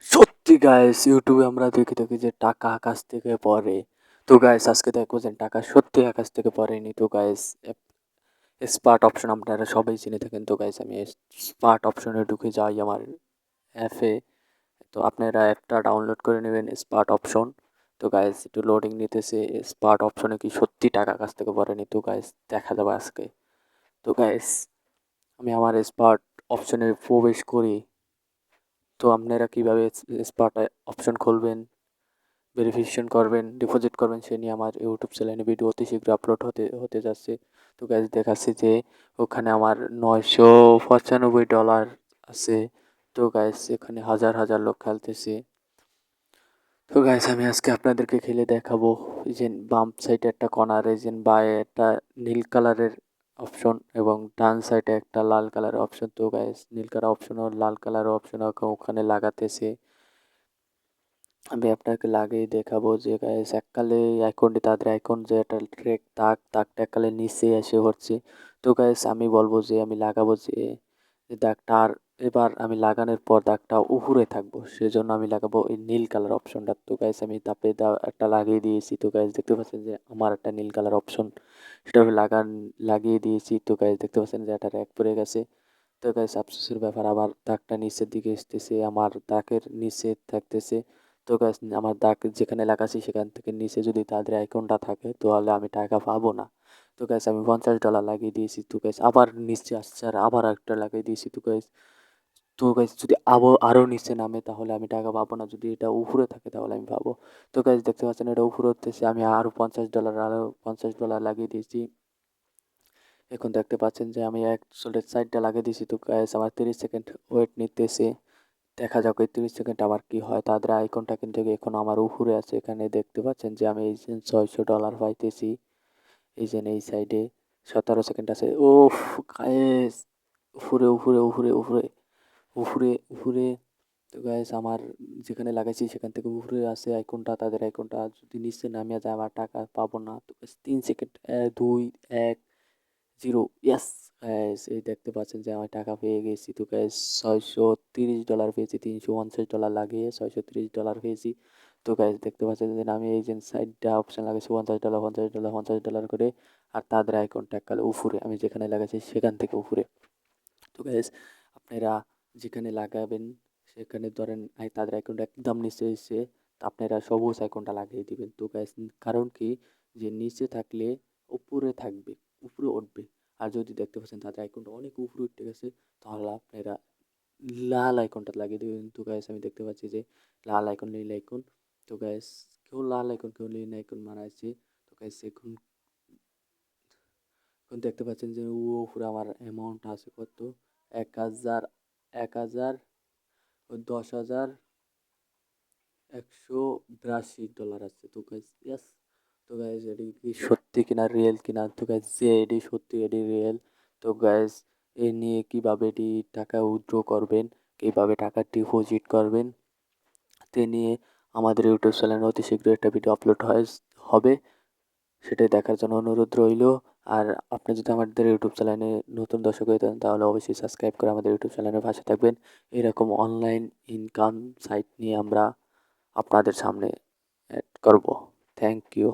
সত্যি গাইস ইউটিউবে আমরা দেখে থাকি যে টাকা আকাশ থেকে পড়ে। তো গাইস আজকে দেখবো যে টাকা সত্যি আকাশ থেকে পড়েনি। তো গাইস স্পার্ট অপশন আপনারা সবাই চিনে থাকেন। তো গাইস আমি স্পার্ট অপশনে ঢুকে যাই আমার অ্যাপে। তো আপনারা অ্যাপটা ডাউনলোড করে নেবেন স্পার্ট অপশন। তো গাইস একটু লোডিং নিতেছে। স্পার্ট অপশনে কি সত্যি টাকা আকাশ থেকে পড়েনি? তো গাইস দেখা যাবে আজকে। তো গাইস আমি আমার স্পার্ট অপশনে প্রবেশ করি। তো আপনারা কীভাবে স্পার্ট অপশন খুলবেন, ভেরিফিকেশন করবেন, ডিপোজিট করবেন সে নিয়ে আমার ইউটিউব চ্যানেলে ভিডিও অতি শীঘ্র আপলোড হতে হতে যাচ্ছে। তো গাইজ দেখাচ্ছে যে ওখানে আমার $995 আছে। তো গাইজ এখানে হাজার হাজার লোক খেলতেছে। তো গাইজ আমি আজকে আপনাদেরকে খেলে দেখাবো। এই যে বাম সাইডে একটা কর্নারে যে বায়ে একটা নীল কালারের অপশন এবং ডান সাইডে একটা লাল কালারের অপশন। তো গাইজ নীল কালার অপশন ও লাল কালারের অপশন ওখানে লাগাতেছে। আমি আপনাকে লাগিয়ে দেখাবো যে গাইস এককালে আইকনটি তাদের আইকন যে একটা ট্রেক দাগটা এককালে নিচে এসে হচ্ছে। তো গাইস আমি বলবো যে আমি লাগাবো যে দাগটা আর এবার আমি লাগানোর পর দাগটা উপরে থাকবো, সেজন্য আমি লাগাবো এই নীল কালার অপশনটা। তো গাইস আমি তাপে একটা লাগিয়ে দিয়েছি। তো গাইস দেখতে পাচ্ছেন যে আমার একটা নীল কালার অপশন সেটা আমি লাগিয়ে দিয়েছি। তো গাইস দেখতে পাচ্ছেন যে একটা র্যাক পড়ে গেছে। তো গাইস আফসোসের ব্যাপার, আবার দাগটা নিচের দিকে আসতেছে, আমার দাগের নিচে থাকতেছে। তো গাইস আমার দাগ যেখানে লাগাচ্ছি সেখান থেকে নিচে যদি তাদের আইকনটা থাকে তাহলে আমি টাকা পাবো না। তো গাইস আমি $50 লাগিয়ে দিয়েছি। তো গাইস আবার নিচে আসছে আর আবার একটা লাগিয়ে দিয়েছি। তো গাইস যদি আরও নিচে নামে তাহলে আমি টাকা পাবো না, যদি এটা উপরে থাকে তাহলে আমি পাবো। তো গাইস দেখতে পাচ্ছেন এটা উপরে উঠতেছে, আমি আরও $50 লাগিয়ে দিয়েছি। এখন দেখতে পাচ্ছেন যে আমি সোলের সাইডটা লাগিয়ে দিয়েছি। তো গাইস আমার 30 সেকেন্ড ওয়েট নিতেছে, দেখা যাক এই 30 সেকেন্ড আমার কি হয়। তাদের আইকনটা কিন্তু এখন আমার উপরে আছে। এখানে দেখতে পাচ্ছেন যে আমি এই যে $600 পাইতেছি। এই যে এই সাইডে 17 সেকেন্ড আছে। ওফ গাইস উপরে উপরে উপরে উপরে উপরে উপরে। তো গাইস আমার যেখানে লাগাইছি সেখান থেকে উপরে আছে আইকনটা, তাদের আইকনটা। যদি নিচে নামিয়ে যায় আমার টাকা পাবো না। তো 3 সেকেন্ড, 2, 1, 0, ইয়েস গাইস এই দেখতে পাচ্ছেন যে আমি টাকা পেয়ে গেছি। তো গাইস $630 পেয়েছি, $350 লাগিয়ে $630 পেয়েছি। তো গাইস দেখতে পাচ্ছেন যে আমি এই যে সাইডটা অপশন লাগাইছি $50, $50, $50 করে, আর তাদের আইকনটা এককালে উপরে, আমি যেখানে লাগাইছি সেখান থেকে উপরে। তো গাইস আপনারা যেখানে লাগাবেন সেখানে ধরেন তাদের আইকনটা একদম নিচে এসে আপনারা সবুজ আইকনটা লাগিয়ে দিবেন। তো গাইস কারণ কি, যে নিচে থাকলে উপরে থাকবে, উপরে উঠবে। আর যদি দেখতে পাচ্ছেন তাদের আইকনটা অনেক উপরে উঠে গেছে তাহলে আপনারা লাল আইকনটা লাগিয়ে দেবেন। তো গাইস আমি দেখতে পাচ্ছি যে লাল আইকন, নীল আইকন। তো গাইস কেউ লাল আইকন কেউ নীল আইকন মারাইছে। তো গাইস এখন এখন দেখতে পাচ্ছেন যে উপরে আমার অ্যামাউন্ট আছে কত, 1000, 1000, 10,182 ডলার আছে। তো গাইস ইয়েস। তো গাইস এটি কি সত্যি কিনা, রিয়েল কিনা? তো গাইস যে এটি সত্যি, এটি রিয়েল। তো গাইস এ নিয়ে কীভাবে এটি টাকা উইথড্র করবেন, কীভাবে টাকা ডিপোজিট করবেন তে নিয়ে আমাদের ইউটিউব চ্যানেলে অতি শীঘ্রই একটা ভিডিও আপলোড হবে, সেটাই দেখার জন্য অনুরোধ রইল। আর আপনি যদি আমাদের ইউটিউব চ্যানেলে নতুন দর্শক হয়ে থাকেন তাহলে অবশ্যই সাবস্ক্রাইব করে আমাদের ইউটিউব চ্যানেলের পাশে থাকবেন। এরকম অনলাইন ইনকাম সাইট নিয়ে আমরা আপনাদের সামনে অ্যাড করব। Thank you.